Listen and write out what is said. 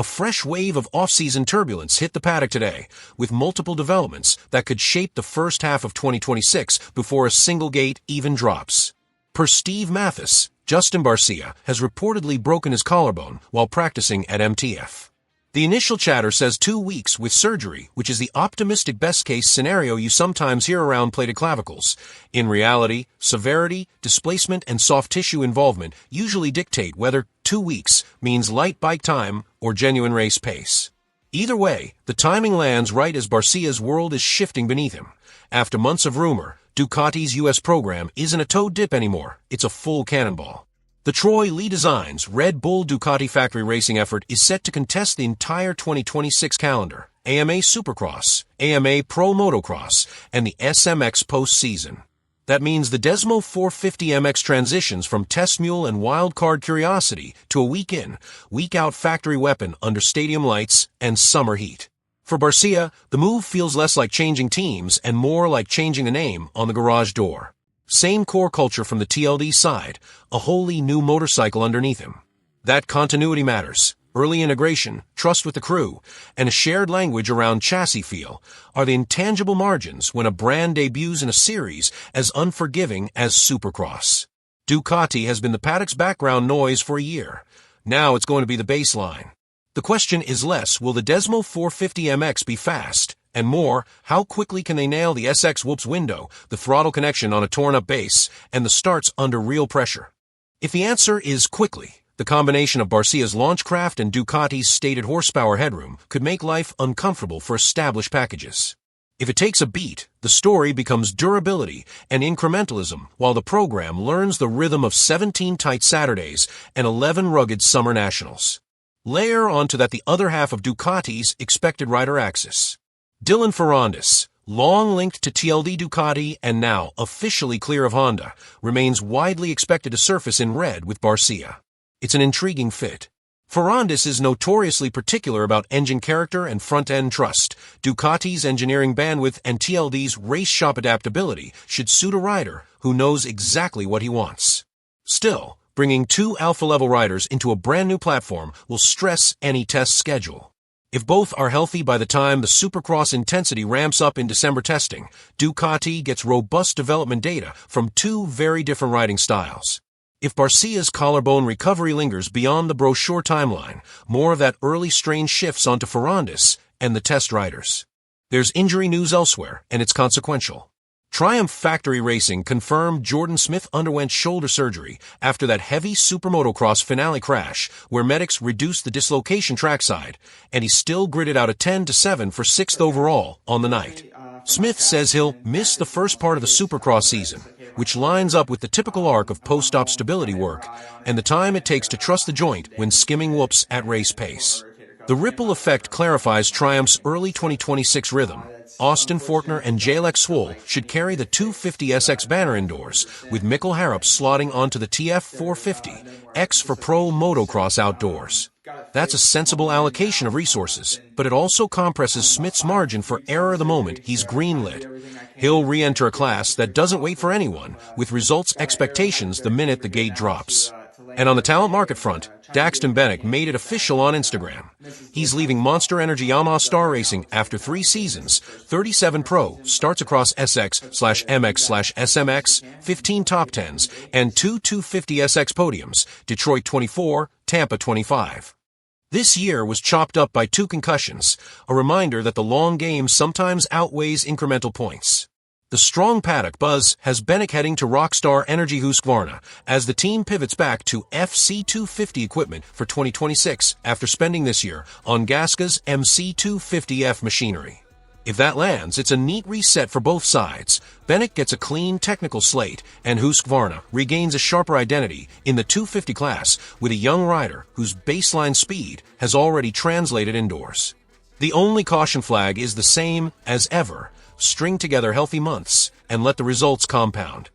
A fresh wave of off-season turbulence hit the paddock today, with multiple developments that could shape the first half of 2026 before a single gate even drops. Per Steve Mathis, Justin Barcia has reportedly broken his collarbone while practicing at MTF. The initial chatter says 2 weeks with surgery, which is the optimistic best-case scenario you sometimes hear around plated clavicles. In reality, severity, displacement, and soft tissue involvement usually dictate whether 2 weeks means light bike time or genuine race pace. Either way, the timing lands right as Barcia's world is shifting beneath him. After months of rumor, Ducati's US program isn't a toe dip anymore, it's a full cannonball. The Troy Lee Designs Redbull Ducati factory racing effort is set to contest the entire 2026 calendar, AMA Supercross, AMA Pro Motocross, and the SMX postseason. That means the Desmo 450MX transitions from test mule and wildcard curiosity to a week-in, week-out factory weapon under stadium lights and summer heat. For Barcia, the move feels less like changing teams and more like changing a name on the garage door. Same core culture from the TLD side, a wholly new motorcycle underneath him. That continuity matters. Early integration, trust with the crew, and a shared language around chassis feel are the intangible margins when a brand debuts in a series as unforgiving as Supercross. Ducati has been the paddock's background noise for a year. Now it's going to be the baseline. The question is less, will the Desmo 450MX be fast? And more, how quickly can they nail the SX Whoops window, the throttle connection on a torn-up base, and the starts under real pressure? If the answer is quickly, the combination of Barcia's launchcraft and Ducati's stated horsepower headroom could make life uncomfortable for established packages. If it takes a beat, the story becomes durability and incrementalism, while the program learns the rhythm of 17 tight Saturdays and 11 rugged summer nationals. Layer onto that the other half of Ducati's expected rider axis. Dylan Ferrandis, long linked to TLD Ducati and now officially clear of Honda, remains widely expected to surface in red with Barcia. It's an intriguing fit. Ferrandis is notoriously particular about engine character and front-end trust. Ducati's engineering bandwidth and TLD's race shop adaptability should suit a rider who knows exactly what he wants. Still, bringing 2 alpha-level riders into a brand-new platform will stress any test schedule. If both are healthy by the time the Supercross intensity ramps up in December testing, Ducati gets robust development data from 2 very different riding styles. If Barcia's collarbone recovery lingers beyond the brochure timeline, more of that early strain shifts onto Ferrandis and the test riders. There's injury news elsewhere, and it's consequential. Triumph Factory Racing confirmed Jordon Smith underwent shoulder surgery after that heavy Super Motocross finale crash where medics reduced the dislocation trackside, and he still gritted out a 10-7 for 6th overall on the night. Smith says he'll miss the first part of the Supercross season, which lines up with the typical arc of post-op stability work and the time it takes to trust the joint when skimming whoops at race pace. The ripple effect clarifies Triumph's early 2026 rhythm. Austin Forkner and Jalek Swoll should carry the 250SX banner indoors, with Mikkel Harrup slotting onto the TF 450, X for Pro Motocross outdoors. That's a sensible allocation of resources, but it also compresses Smith's margin for error the moment he's greenlit. He'll re-enter a class that doesn't wait for anyone, with results expectations the minute the gate drops. And on the talent market front, Daxton Bennick made it official on Instagram. He's leaving Monsterenergy Yamaha Star Racing after 3 seasons, 37 pro, starts across SX/MX/SMX, 15 top 10s, and 2 250SX podiums, Detroit 24, Tampa 25. This year was chopped up by 2 concussions, a reminder that the long game sometimes outweighs incremental points. The strong paddock buzz has Bennick heading to Rockstar Energy Husqvarna as the team pivots back to FC250 equipment for 2026 after spending this year on Gasca's MC250F machinery. If that lands, it's a neat reset for both sides. Bennick gets a clean technical slate, and Husqvarna regains a sharper identity in the 250 class with a young rider whose baseline speed has already translated indoors. The only caution flag is the same as ever: string together healthy months and let the results compound.